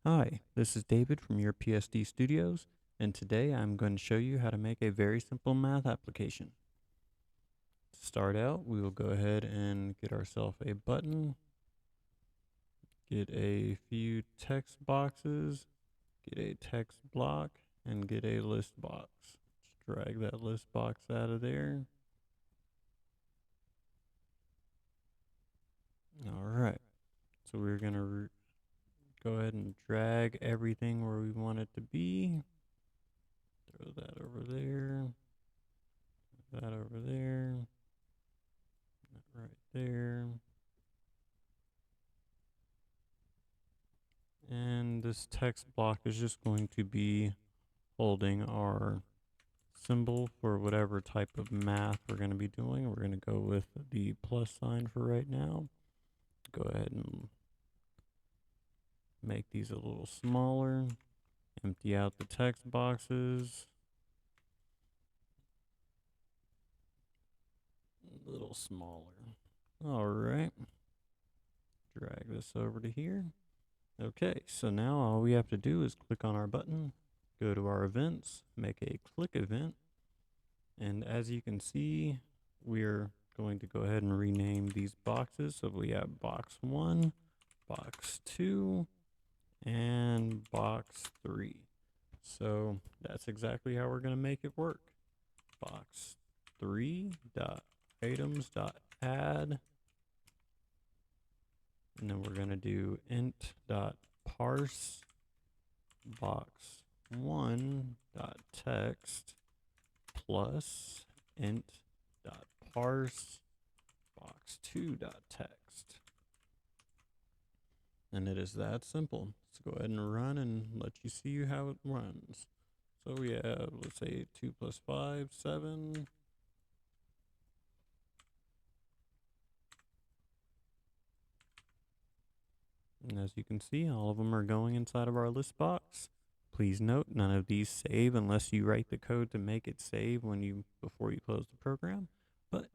Hi, this is David from YourPST Studios, and today I'm going to show you how to make a very simple math application. To start out, we will go ahead and get ourselves a button, get a few text boxes, get a text block, and get a list box. Just drag that list box out of there. Alright, so we're going to go ahead and drag everything where we want it to be. Throw that over there. That over there, that right there. And this text block is just going to be holding our symbol for whatever type of math we're going to be doing. We're going to go with the plus sign for right now. Go ahead and make these a little smaller. Empty out the text boxes. A little smaller. All right. Drag this over to here. Okay, so now all we have to do is click on our button, go to our events, make a click event, and as you can see, we're going to go ahead and rename these boxes. So we have box 1, box 2, and box 3. So that's exactly how we're going to make it work. Box 3 dot items dot add, and then we're going to do int dot parse box 1 dot text plus int dot parse box 2 dot text. And it is that simple. Let's go ahead and run and let you see how it runs. So we have, let's say 2 plus 5, 7. And as you can see, all of them are going inside of our list box. Please note, none of these save unless you write the code to make it save before you close the program. But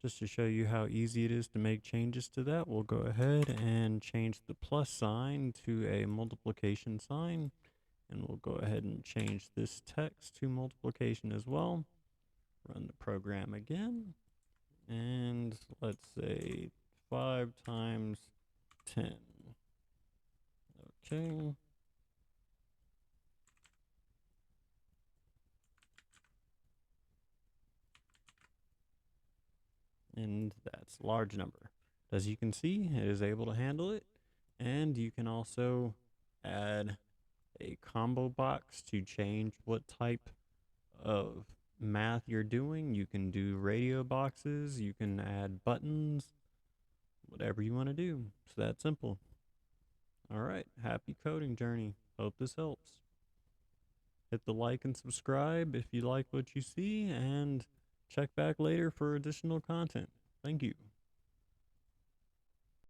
just to show you how easy it is to make changes to that, we'll go ahead and change the plus sign to a multiplication sign. And we'll go ahead and change this text to multiplication as well. Run the program again. And let's say 5 times 10. Okay. And that's large number. As you can see, it is able to handle it. And you can also add a combo box to change what type of math you're doing. You can do radio boxes, you can add buttons, whatever you want to do. It's that simple. All right, happy coding journey. Hope this helps. Hit the like and subscribe if you like what you see, and check back later for additional content. Thank you.